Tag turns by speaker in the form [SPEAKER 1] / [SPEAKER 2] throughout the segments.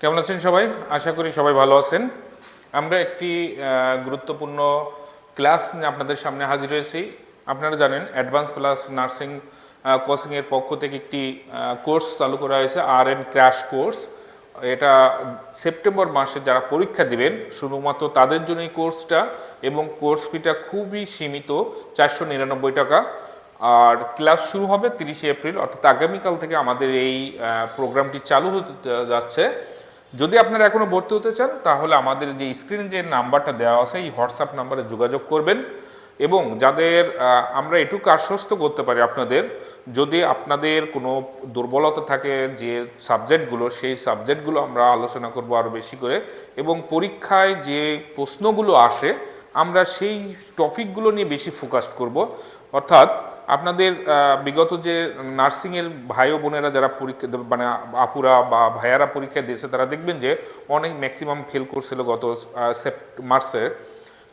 [SPEAKER 1] কেমন আছেন সবাই? আশা করি সবাই ভালো আছেন। আমরা একটি গুরুত্বপূর্ণ ক্লাস নিয়ে আপনাদের সামনে হাজির হয়েছি। আপনারা জানেন অ্যাডভান্স প্লাস নার্সিং কোচিংয়ের পক্ষ থেকে একটি কোর্স চালু করা হয়েছে, RN ক্র্যাশ কোর্স। এটা সেপ্টেম্বর মাসে যারা পরীক্ষা দিবেন শুধুমাত্র তাদের জন্য এই কোর্সটা, এবং কোর্স ফিটা খুবই সীমিত, 499 টাকা। আর ক্লাস শুরু হবে 30 এপ্রিল, অর্থাৎ আগামীকাল থেকে আমাদের এই প্রোগ্রামটি চালু হতে যাচ্ছে। যদি আপনারা এখনও ভর্তি হতে চান তাহলে আমাদের যে স্ক্রিনে যে নাম্বারটা দেওয়া আছে এই হোয়াটসঅ্যাপ নাম্বারে যোগাযোগ করবেন। এবং যাদের আমরা এটুকু আশ্বস্ত করতে পারি আপনাদের, যদি আপনাদের কোনো দুর্বলতা থাকে যে সাবজেক্টগুলো, সেই সাবজেক্টগুলো আমরা আলোচনা করব আরও বেশি করে, এবং পরীক্ষায় যে প্রশ্নগুলো আসে আমরা সেই টপিকগুলো নিয়ে বেশি ফোকাস করব। অর্থাৎ আপনাদের বিগত যে নার্সিংয়ের ভাই ও বোনেরা যারা পরীক্ষা মানে আপুরা বা ভাইয়ারা পরীক্ষা দিয়েছে তারা দেখবেন যে অনেক ম্যাক্সিমাম ফেল করছিল গত মার্চে।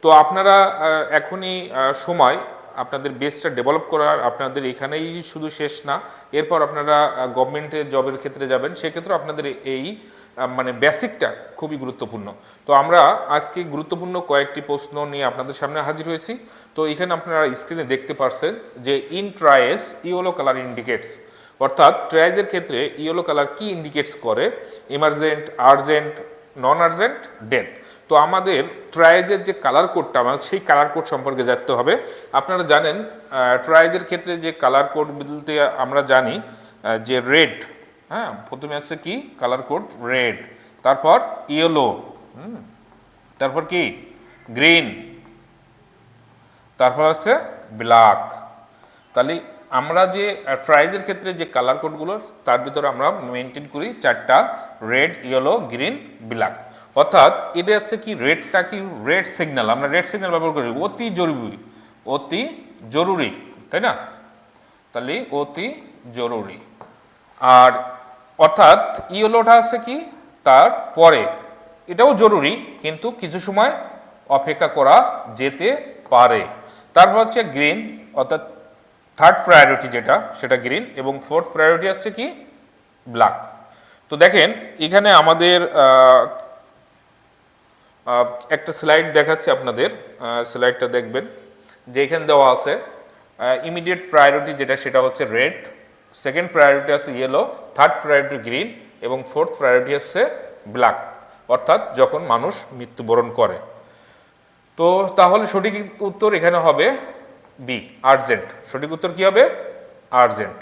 [SPEAKER 1] তো আপনারা এখনই সময় আপনাদের বেসটা ডেভেলপ করার। আপনাদের এখানেই শুধু শেষ না, এরপর আপনারা গভর্নমেন্টের জবের ক্ষেত্রে যাবেন, সেক্ষেত্রে আপনাদের এই মানে বেসিকটা খুবই গুরুত্বপূর্ণ। তো আমরা আজকে গুরুত্বপূর্ণ কয়েকটি প্রশ্ন নিয়ে আপনাদের সামনে হাজির হয়েছি। তো এখানে আপনারা স্ক্রিনে দেখতে পাচ্ছেন যে ইন ট্রায়েস ইয়েলো কালার ইন্ডিকেটস, অর্থাৎ ট্রায়েজের ক্ষেত্রে ইয়েলো কালার কি ইন্ডিকেটস করে? ইমার্জেন্ট, আর্জেন্ট, নন আর্জেন্ট, ডেথ। তো আমাদের ট্রায়েজের যে কালার কোডটা, আমাদের সেই কালার কোড সম্পর্কে জানতে হবে। আপনারা জানেন ট্রায়েজের ক্ষেত্রে যে কালার কোড বলতে আমরা জানি যে রেড, হ্যাঁ, প্রথমে আছে কি কালার কোড রেড, তারপর ইয়েলো, তারপর কি গ্রিন, তারপর আছে ব্ল্যাক। তাহলে আমরা যে ট্রাইজের ক্ষেত্রে যে কালার কোডগুলো তার ভিতরে আমরা মেনটেন করি চারটা, রেড, ইয়েলো, গ্রিন, ব্ল্যাক। অর্থাৎ এটা হচ্ছে কি রেডটা কি রেড সিগন্যাল, আমরা রেড সিগন্যাল ব্যবহার করি অতি জরুরি, অতি জরুরি, তাই না? তাহলে অতি জরুরি। আর অর্থাৎ ইয়েলোটা আছে কি তার পরে, এটাও জরুরি কিন্তু কিছু সময় অপেক্ষা করা যেতে পারে। তারপর হচ্ছে গ্রিন, অর্থাৎ থার্ড প্রায়োরিটি যেটা সেটা গ্রিন, এবং ফোর্থ প্রায়োরিটি আছে কি ব্ল্যাক। তো দেখেন এখানে আমাদের একটা স্লাইড দেখাচ্ছে আপনাদের, স্লাইডটা দেখবেন যে এখানে দেওয়া আছে ইমিডিয়েট প্রায়োরিটি যেটা সেটা হচ্ছে রেড, সেকেন্ড প্রায়োরিটি আছে ইয়েলো, থার্ড প্রায়োরিটি গ্রিন, এবং ফোর্থ প্রায়োরিটি হচ্ছে ব্ল্যাক, অর্থাৎ যখন মানুষ মৃত্যুবরণ করে। তো তাহলে সঠিক উত্তর এখানে হবে বি, আর্জেন্ট। সঠিক উত্তর কি হবে? আর্জেন্ট।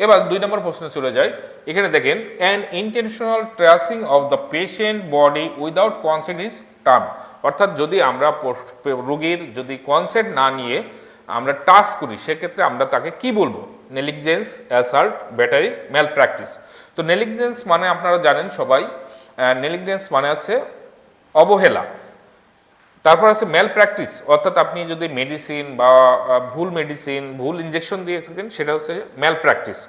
[SPEAKER 1] এবার 2 নম্বর প্রশ্নে চলে যায়। এখানে দেখেন an intentional tracing of the patient body without consent is term, অর্থাৎ যদি আমরা রোগীর যদি কনসেন্ট না নিয়ে আমরা টাচ করি সেক্ষেত্রে আমরা তাকে কি বলবো? নেগলিজেন্স, অ্যাসাল্ট, ব্যাটারি, ম্যাল প্র্যাকটিস। তো নেগলিজেন্স মানে আপনারা জানেন সবাই, নেগলিজেন্স মানে হচ্ছে অবহেলা। তারপর আছে ম্যাল প্র্যাকটিস, অর্থাৎ আপনি যদি মেডিসিন বা ভুল মেডিসিন, ভুল ইনজেকশন দিয়ে থাকেন সেটা হচ্ছে ম্যাল প্র্যাকটিস,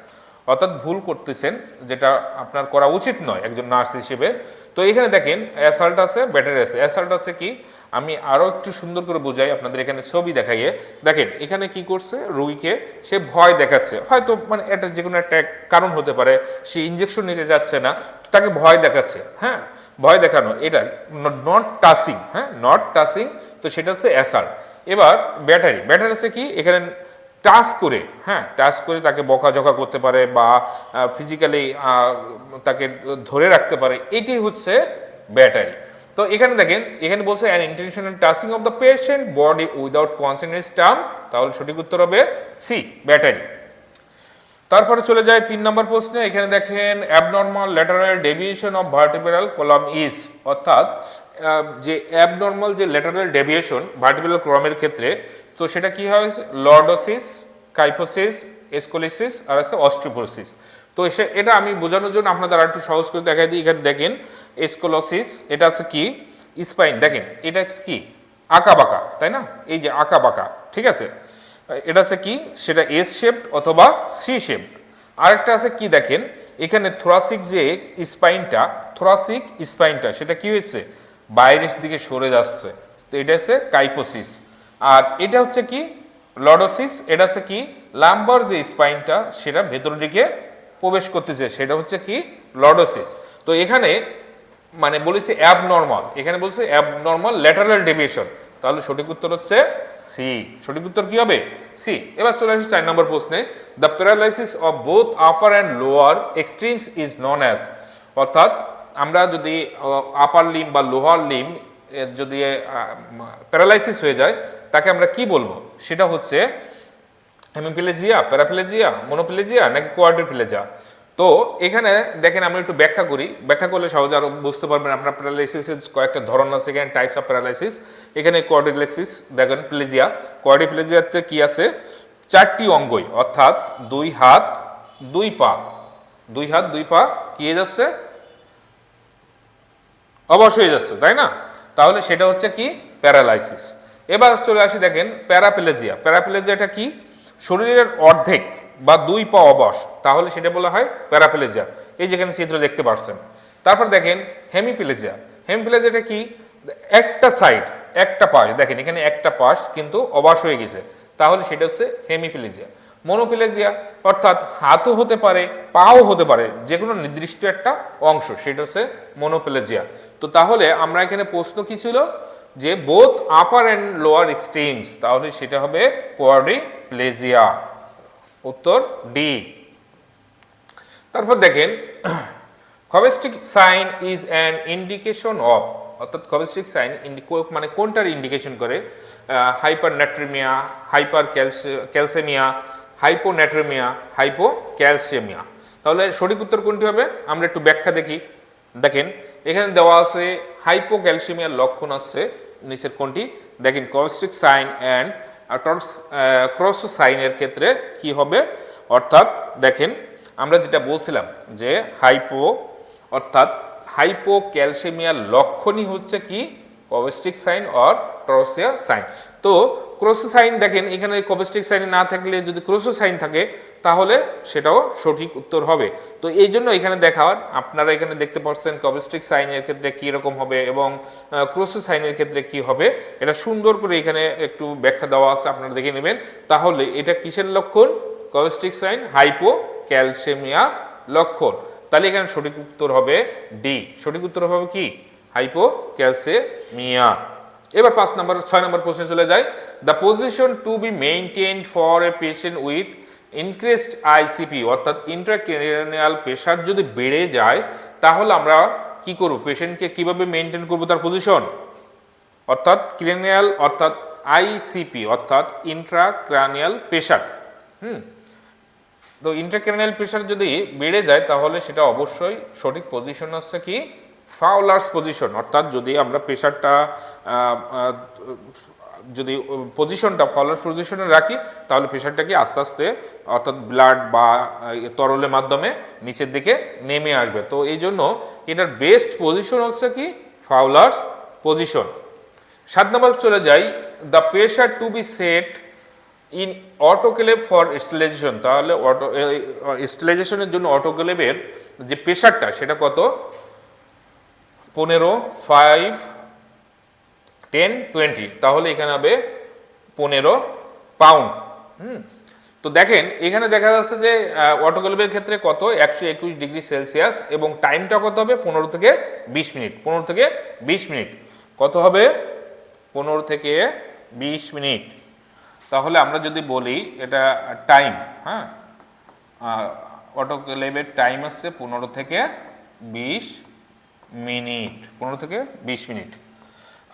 [SPEAKER 1] অর্থাৎ ভুল করতেছেন যেটা আপনার করা উচিত নয় একজন নার্স হিসেবে। তো এখানে দেখেন অ্যাসাল্ট আছে, ব্যাটারি আছে। অ্যাসাল্ট আছে কি, আমি আরও একটু সুন্দর করে বোঝাই আপনাদের, এখানে ছবি দেখাইয়ে দেখেন এখানে কি করছে, রোগীকে সে ভয় দেখাচ্ছে, হয়তো মানে এটা যে কোনো একটা কারণ হতে পারে, সে ইনজেকশন নিতে যাচ্ছে না, তাকে ভয় দেখাচ্ছে, হ্যাঁ, ভয় দেখানো, এটা নট টাচিং, হ্যাঁ, নট টাচিং, তো সেটা হচ্ছে অ্যাসাল্ট। এবার ব্যাটারি, ব্যাটারি আছে কি এখানে টাচ করে, হ্যাঁ, টাচ করে তাকে বকাঝকা করতে পারে বা ফিজিক্যালি তাকে ধরে রাখতে পারে, এটাই হচ্ছে ব্যাটারি। তো এখানে দেখেন এখানে বলছে an intentional touching of the patient body without consent is term, তাহলে সঠিক উত্তর হবে সি, ব্যাটারি। তারপরে চলে যায় 3 নম্বর প্রশ্নে। এখানে দেখেন abnormal lateral deviation of vertebral column is, অর্থাৎ যে অ্যাবনর্মাল যে ল্যাটারাল ডেভিয়েশন ভার্টিব্রাল কলামের ক্ষেত্রে, তো সেটা কি হয়? লর্ডোসিস, কাইফোসিস, স্কোলিসিস আর আছে অস্টিওপোরোসিস। তো এটা আমি বোঝানোর জন্য আপনাদের আর একটু সহজ করে দেখাই দিই। এখানে দেখেন স্কোলোসিস, এটা আছে কি স্পাইন, দেখেন এটা কি আঁকা বাঁকা, তাই না? এই যে আঁকা বাঁকা, ঠিক আছে, এটা আছে কি সেটা এস শেপড অথবা সি শেপড। আরেকটা আছে কি দেখেন এখানে থোরাসিক যে স্পাইনটা, থোরাসিক স্পাইনটা সেটা কি হয়েছে বাইরের দিকে সরে যাচ্ছে, তো এটা হচ্ছে কাইফোসিস। আর এটা হচ্ছে কি লর্ডোসিস, এটা হচ্ছে কি লাম্বার যে স্পাইনটা সেটা ভেতরের দিকে প্রবেশ করতেছে, সেটা হচ্ছে কি লর্ডোসিস। তো এখানে মানে বলেছি অ্যাবনর্মাল, এখানে বলছে অ্যাবনর্মাল ল্যাটারাল ডেভিয়েশন, তাহলে সঠিক উত্তর হচ্ছে সি। সঠিক উত্তর কি হবে? সি। এবার চলে আসি 4 নম্বর প্রশ্নে। The paralysis of both upper and lower extremes is known as, অর্থাৎ আমরা যদি আপার লিম বা লোয়ার লিম যদি প্যারালাইসিস হয়ে যায় তাকে আমরা কি বলবো? সেটা হচ্ছে হেমিপ্লেজিয়া, প্যারাপ্লেজিয়া, মনোপ্লেজিয়া নাকি কোয়াড্রিপ্লেজিয়া। তো এখানে দেখেন আমি একটু ব্যাখ্যা করি, ব্যাখ্যা করলে সহজে আরো বুঝতে পারবেন আপনার প্যারালাইসিসের কয়েকটা ধরন আছে, এখানে টাইপস অফ প্যারালাইসিস। এখানে কোয়াড্রিপ্লেসিস দেখেন, প্লেজিয়া, কোয়াড্রিপ্লেজিয়াতে কি আছে? 4টি অঙ্গই, অর্থাৎ 2 হাত 2 পা, 2 হাত 2 পা কি হয়ে যাচ্ছে? অবশ হয়ে যাচ্ছে, তাই না? তাহলে সেটা হচ্ছে কি? প্যারালাইসিস। এবার চলে আসি দেখেন প্যারাপ্লেজিয়া। প্যারাপ্লেজিয়াটা কি? শরীরের অর্ধেক বা 2 পা অবশ, তাহলে সেটা বলা হয় প্যারাপ্লেজিয়া। এই যেখানে চিত্র দেখতে পাচ্ছেন। তারপর দেখেন হেমিপ্লেজিয়া। হেমিপ্লেজিয়াটা কি? একটা সাইড, একটা পাশ, দেখেন এখানে একটা পাশ কিন্তু অবশ হয়ে গেছে, তাহলে সেটা হচ্ছে হেমিপ্লেজিয়া। মনোপ্লেজিয়া অর্থাৎ হাতও হতে পারে, পাও হতে পারে, যে কোনো নির্দিষ্ট একটা অংশ, সেটা হচ্ছে মনোপ্লেজিয়া। তো তাহলে আমরা এখানে প্রশ্ন কি ছিল? যে both upper and lower extremes, তাহলে সেটা হবে কোয়াড্রিপ্লেজিয়া। উত্তর ডি। তারপর দেখেন Chvostek sign is an indication of, অর্থাৎ কবেস্টিক সাইন মানে কোনটার ইন্ডিকেশন করে? Hypernatremia, hyper calcemia, hyponatremia, hypocalcemia. তাহলে সঠিক উত্তর কোনটি হবে? আমরা একটু ব্যাখ্যা দেখি। দেখেন এখানে দেওয়া আছে হাইপোক্যালসেমিয়ার লক্ষণ আছে নিচের কোনটি? দেখেন কবেস্টিক সাইন অ্যান্ড ক্রস সাইনের ক্ষেত্রে কি হবে? অর্থাৎ দেখেন আমরা যেটা বলছিলাম যে অর্থাৎ হাইপোক্যালসেমিয়ার লক্ষণই হচ্ছে কি? কবেস্টিক সাইন অর টরসিয়া সাইন। তো ক্রোসো সাইন দেখেন এখানে কবেস্টিক সাইন না থাকলে যদি ক্রোসো সাইন থাকে তাহলে সেটাও সঠিক উত্তর হবে। তো এই জন্য এখানে দেখার আপনারা এখানে দেখতে পাচ্ছেন কবেস্টিক সাইনের ক্ষেত্রে কি রকম হবে এবং ক্রোসো সাইনের ক্ষেত্রে কি হবে, এটা সুন্দর করে এখানে একটু ব্যাখ্যা দেওয়া আছে, আপনারা দেখে নেবেন। তাহলে এটা কিসের লক্ষণ? কবেস্টিক সাইন হাইপোক্যালসেমিয়ার লক্ষণ। তাহলে এখানে সঠিক উত্তর হবে ডি। সঠিক উত্তর হবে কি? হাইপোক্যালসেমিয়া। এবার 6 নম্বর প্রশ্নে চলে যায়। The position to be maintained for a patient with increased ICP, অর্থাৎ ইন্ট্রাক্রেনিয়াল প্রেশার যদি বেড়ে যায় তাহলে আমরা কি করব? পেশেন্টকে কিভাবে মেইনটেইন করব তার পজিশন? অর্থাৎ ক্রেনিয়াল অর্থাৎ আইসিপি অর্থাৎ ইন্ট্রাক্রানিয়াল প্রেশার। তো ইন্ট্রাক্রেনিয়াল প্রেশার যদি বেড়ে যায় তাহলে সেটা অবশ্যই সঠিক পজিশন হচ্ছে কি? ফাউলার্স পজিশন। অর্থাৎ যদি আমরা প্রেশারটা যদি পজিশনটা ফাউলার্স পজিশনে রাখি তাহলে প্রেশারটাকে আস্তে আস্তে অর্থাৎ ব্লাড বা তরলের মাধ্যমে নিচের দিকে নেমে আসবে। তো এই জন্য এটার বেস্ট পজিশন হচ্ছে কি? ফাউলার্স পজিশন। 7 নম্বর চলে যাই। The pressure to be set in autoclave for sterilization, তাহলে স্টেরিলাইজেশনের জন্য অটোক্লেভের যে প্রেশারটা সেটা কত? 15, 5, 10, 20, তাহলে এখানে হবে 15 পাউন্ড। তো দেখেন এখানে দেখা যাচ্ছে যে অটোক্লেভের ক্ষেত্রে কত? 121 ডিগ্রি সেলসিয়াস এবং টাইমটা কত হবে? 15 থেকে 20 মিনিট। 15 থেকে 20 মিনিট কত হবে? 15 থেকে 20 মিনিট। তাহলে আমরা যদি বলি এটা টাইম, হ্যাঁ, অটোক্লেভের টাইম হচ্ছে 15 থেকে 20 মিনিট, 15 থেকে 20 মিনিট।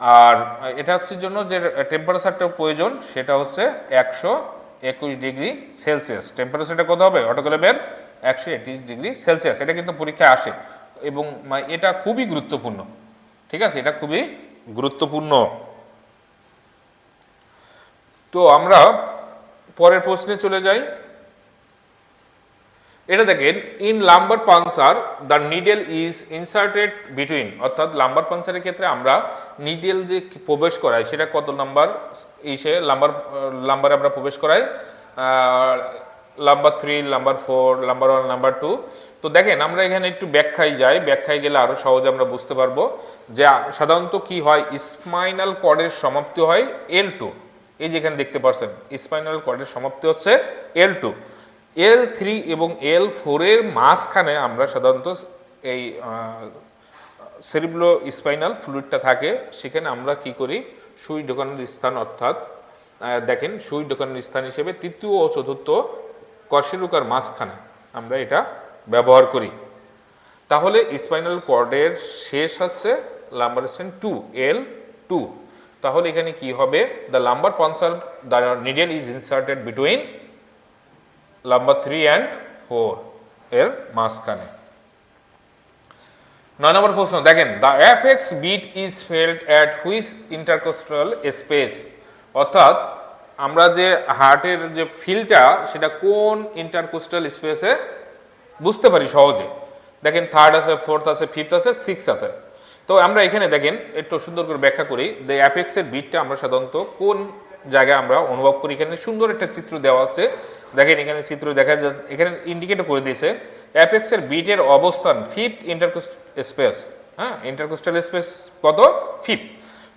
[SPEAKER 1] আর এটা হচ্ছে জন্য যে টেম্পারেচারটা প্রয়োজন সেটা হচ্ছে 121 ডিগ্রি সেলসিয়াস। টেম্পারেচারটা কত হবে অটোক্লেভের? 121 ডিগ্রি সেলসিয়াস। এটা কিন্তু পরীক্ষায় আসে এবং এটা খুবই গুরুত্বপূর্ণ। ঠিক আছে, এটা খুবই গুরুত্বপূর্ণ। তো আমরা পরের প্রশ্নে চলে যাই। এটা দেখেন in lumber puncture the needle is inserted between, অর্থাৎ লাম্বার পাঞ্চারের ক্ষেত্রে আমরা নিডেল যে প্রবেশ করাই সেটা কত নাম্বার লাম্বারে আমরা প্রবেশ করাই? Number 3, number 4, number 1, number 2। তো দেখেন আমরা এখানে একটু ব্যাখ্যায় যাই, ব্যাখ্যায় গেলে আরো সহজে আমরা বুঝতে পারবো যে সাধারণত কি হয়? স্পাইনাল কর্ডের সমাপ্তি হয় L2। এই যে এখানে দেখতে পাচ্ছেন স্পাইনাল কর্ডের সমাপ্তি হচ্ছে L2। L3 এবং L4 এর মাঝখানে আমরা সাধারণত এই সেরিব্রো স্পাইনাল ফ্লুইডটা থাকে সেখানে আমরা কি করি সুই ঢোকানোর স্থান অর্থাৎ দেখেন সুই ঢোকানোর স্থান হিসেবে তৃতীয় ও চতুর্থ কশেরুকার মাঝখানে আমরা এটা ব্যবহার করি। তাহলে স্পাইনাল কর্ডের শেষ হচ্ছে লাম্বার স্পাইন 2L2। তাহলে এখানে কি হবে the lumbar puncture the needle is inserted between lumbar 3 and 4 এর মাঝখানে। 9 নম্বর প্রশ্ন দেখেন the apex beat is felt at which intercostal space, অর্থাৎ আমরা যে হার্টের যে ফিলটা সেটা কোন ইন্টারকোস্টাল স্পেসে বুঝতে পারি সহজে। দেখেন 3rd আছে, 4th আছে, 5th আছে, 6th আছে। তো আমরা এখানে দেখেন একটু সুন্দর করে ব্যাখ্যা করি দ্য অ্যাপেক্সের বিটটা আমরা সাধারণত কোন জায়গায় আমরা অনুভব করি। এখানে সুন্দর একটা চিত্র দেওয়া আছে, দেখেন এখানে চিত্র দেখা যায়, এখানে ইন্ডিকেট করে দিয়েছে অ্যাপেক্সের বিটের অবস্থান 5th ইন্টারকোস্টাল স্পেস। হ্যাঁ, ইন্টারকোস্টাল স্পেস কত 5th।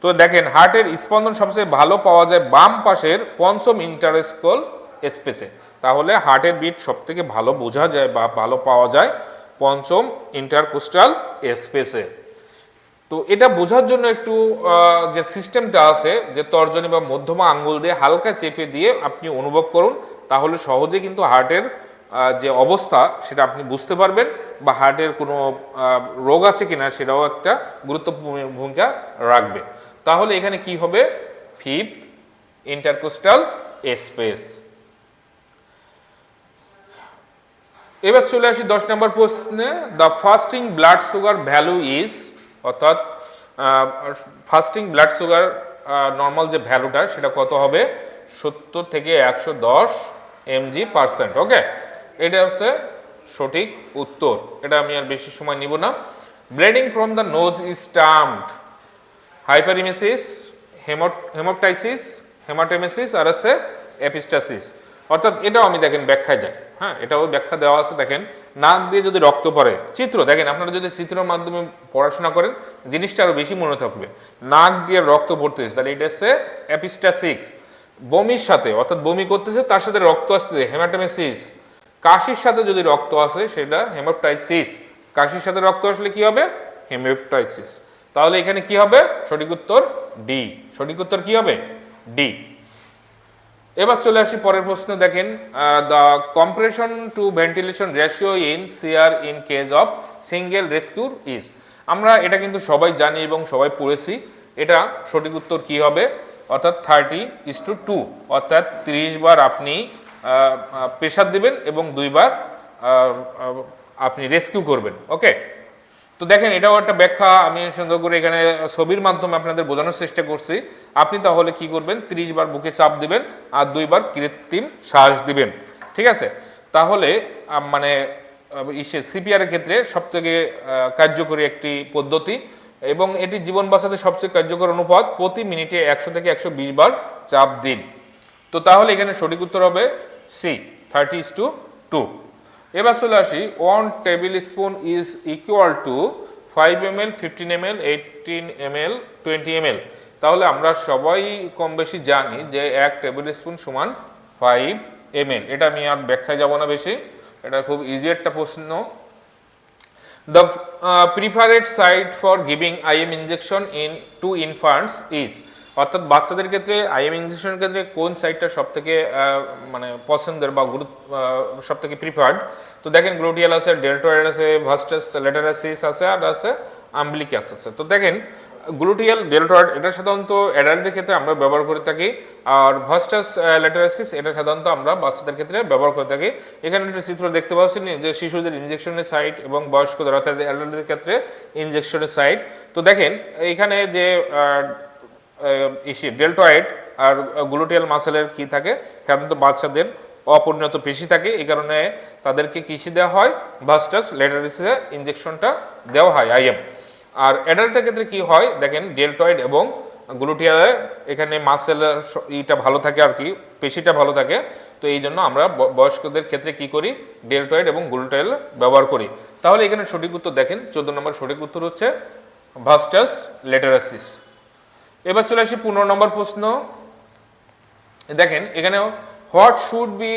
[SPEAKER 1] তো দেখেন হার্টের স্পন্দন সবচেয়ে ভালো পাওয়া যায় বাম পাশের 5ম ইন্টারকোস্টাল স্পেসে। তাহলে হার্টের বিট সব থেকে ভালো বোঝা যায় বা ভালো পাওয়া যায় 5ম ইন্টারকোস্টাল স্পেসে। তো এটা বোঝার জন্য একটু যে সিস্টেমটা আছে যে তর্জনী বা মধ্যমা আঙ্গুল দিয়ে হালকা চেপে দিয়ে আপনি অনুভব করুন, তাহলে সহজে কিন্তু হার্টের যে অবস্থা সেটা আপনি বুঝতে পারবেন বা হার্টের কোনো রোগ আছে কিনা সেটাও একটা গুরুত্বপূর্ণ ভূমিকা রাখবে। তাহলে এখানে কি হবে 5th ইন্টারকোস্টাল স্পেস। এবার চলে আসি 10 নম্বর প্রশ্নে the fasting blood sugar value is, অর্থাৎ ফাস্টিং ব্লাড সুগার নর্মাল যে ভ্যালুটা সেটা কত হবে 70 থেকে 110 mg/%। ওকে, এটা হচ্ছে সঠিক উত্তর, এটা আমি আর বেশি সময় নিব না। Bleeding from the nose is termed hyperemesis, haemoptysis, haematemesis আর আছে এপিস্টাসিস। অর্থাৎ এটাও আমি দেখেন ব্যাখ্যায় যাই। হ্যাঁ, এটাও ব্যাখ্যা দেওয়া আছে। দেখেন নাক দিয়ে যদি রক্ত পড়ে, চিত্র দেখেন আপনারা যদি চিত্রের মাধ্যমে পড়াশোনা করেন জিনিসটা আরো বেশি মনে থাকবে। নাক দিয়ে রক্ত পড়তেছে তাহলে এটা হচ্ছে এপিস্টাসিস। বমির সাথে অর্থাৎ বমি করতেছে তার সাথে রক্ত আসতেছে হেমাটেমেসিস। কাশির সাথে যদি রক্ত আসে সেটা হেমোপটাইসিস। কাশির সাথে রক্ত আসলে কি হবে হেমোপটাইসিস। তাহলে এখানে কি হবে সঠিক উত্তর ডি। সঠিক উত্তর কি হবে ডি। এবার চলে আসি পরের প্রশ্ন দেখেন the compression to ventilation ratio in CR in case of single rescuer is. আমরা এটা কিন্তু সবাই জানি এবং সবাই পড়েছি। এটা সঠিক উত্তর কি হবে অর্থাৎ 30:2, অর্থাৎ 30 বার আপনি প্রেসার দিবেন এবং 2 বার আপনি রেস্কিউ করবেন। ওকে, তো দেখেন এটাও একটা ব্যাখ্যা আমি সুন্দর করে এখানে ছবির মাধ্যমে আপনাদের বোঝানোর চেষ্টা করছি। আপনি তাহলে কি করবেন 30 বার বুকে চাপ দিবেন আর 2 বার কৃত্রিম শ্বাস দিবেন। ঠিক আছে, তাহলে মানে সিপিআর এর ক্ষেত্রে সবথেকে কার্যকরী একটি পদ্ধতি এবং এটি জীবন বাঁচাতে সবচেয়ে কার্যকর অনুপাত প্রতি মিনিটে 100 থেকে 120 বার চাপ দিন। তো তাহলে এখানে সঠিক উত্তর হবে সি 30:2। এবার চলে আসি 1 table spoon is equal to 5 ml, 15 ml, 18 ml, 20 ml। তাহলে আমরা সবাই কম বেশি জানি যে 1 টেবিল স্পুন সমান 5 ml। এটা আমি আর ব্যাখ্যায় যাব না বেশি, এটা খুব ইজি একটা প্রশ্ন। The preferred site for giving IM injection into infants is, অর্থাৎ বাচ্চাদের ক্ষেত্রে আইএম ইনজেকশনের ক্ষেত্রে কোন সাইটটা সব থেকে মানে পছন্দের বা সব থেকে প্রিফার্ড। তো দেখেন গ্লুটিয়াল আছে, ডেল্টয়েড আছে, ভাস্টাস ল্যাটেরাসিস আছে আর আছে আম্বিলিকাস আছে। তো দেখেন গ্লুটিয়াল ডেল্টয়েড এটা সাধারণত অ্যাডাল্টদের ক্ষেত্রে আমরা ব্যবহার করে থাকি, আর ভাস্টাস ল্যাটেরাসিস এটা সাধারণত আমরা বাচ্চাদের ক্ষেত্রে ব্যবহার করে থাকি। এখানে একটা চিত্র দেখতে পাচ্ছেন যে শিশুদের ইনজেকশনের সাইট এবং বয়স্কদের অর্থাৎ অ্যাডাল্টদের ক্ষেত্রে ইনজেকশনের সাইট। তো দেখেন এখানে যে ডেল্টয়েড আর গ্লুটিয়াল মাসেলের কি থাকে সাধারণত বাচ্চাদের অপরিণত পেশি থাকে, এই কারণে তাদেরকে কিসে দেওয়া হয় ভাস্টাস ল্যাটেরাসিসে ইনজেকশনটা দেওয়া হয় আইএম। আর অ্যাডাল্টের ক্ষেত্রে কি হয় দেখেন ডেল্টয়েড এবং গ্লুটিয়ালে এখানে মাসেলের ইটা ভালো থাকে আর কি পেশিটা ভালো থাকে। তো এই জন্য আমরা বয়স্কদের ক্ষেত্রে কি করি ডেল্টয়েড এবং গ্লুটিয়াল ব্যবহার করি। তাহলে এখানে সঠিক উত্তর দেখেন 14 নম্বর সঠিক উত্তর হচ্ছে ভাস্টাস ল্যাটেরাসিস। এবার চলে আসি 15 নম্বর প্রশ্ন দেখেন এখানে what should be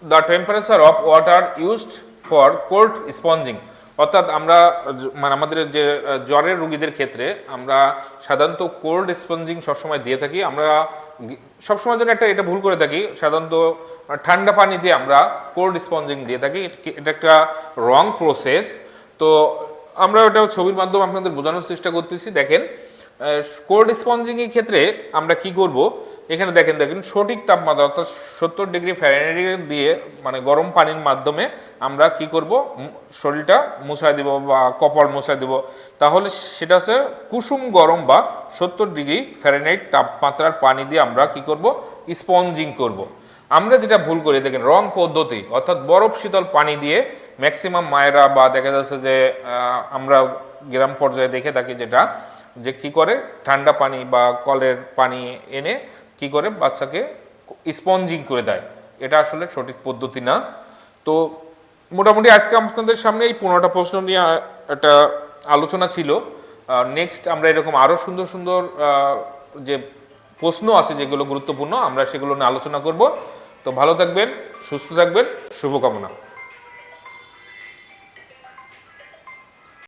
[SPEAKER 1] the temperature of water used for cold sponging, অর্থাৎ আমরা মানে আমাদের যে জ্বরের রোগীদের ক্ষেত্রে আমরা সাধারণত কোল্ড স্পঞ্জিং সবসময় দিয়ে থাকি। আমরা সবসময় যেন এটা ভুল করে থাকি, সাধারণত ঠান্ডা পানি দিয়ে আমরা কোল্ড স্পঞ্জিং দিয়ে থাকি। এটা একটা রং প্রসেস। তো আমরা ওটা ছবির মাধ্যমে আপনাদের বোঝানোর চেষ্টা করতেছি। দেখেন কোল্ড স্পঞ্জিং এর ক্ষেত্রে আমরা কি করব, এখানে দেখেন সঠিক তাপমাত্রা অর্থাৎ 70 ডিগ্রি ফ্যারেনহাইট দিয়ে মানে গরম পানির মাধ্যমে আমরা কি করব, শরীরটা মুছাই দিব বা কপাল মুছাই দিব। তাহলে সেটা হচ্ছে কুসুম গরম বা 70 ডিগ্রি ফ্যারেনহাইট তাপমাত্রার পানি দিয়ে আমরা কি করব, স্পঞ্জিং করব। আমরা যেটা ভুল করি দেখেন রং পদ্ধতি, অর্থাৎ বরফ শীতল পানি দিয়ে ম্যাক্সিমাম মায়েরা বা দেখা যাচ্ছে যে আমরা গ্রাম পর্যায়ে দেখে থাকি যেটা যে কি করে ঠান্ডা পানি বা কলের পানি এনে কি করে বাচ্চাকে স্পঞ্জিং করে দেয়। এটা আসলে সঠিক পদ্ধতি না। তো মোটামুটি আজকে আপনাদের সামনে এই 15টা প্রশ্ন নিয়ে একটা আলোচনা ছিল। নেক্সট আমরা এরকম আরও সুন্দর সুন্দর যে প্রশ্ন আছে যেগুলো গুরুত্বপূর্ণ আমরা সেগুলো নিয়ে আলোচনা করব। তো ভালো থাকবেন, সুস্থ থাকবেন, শুভকামনা।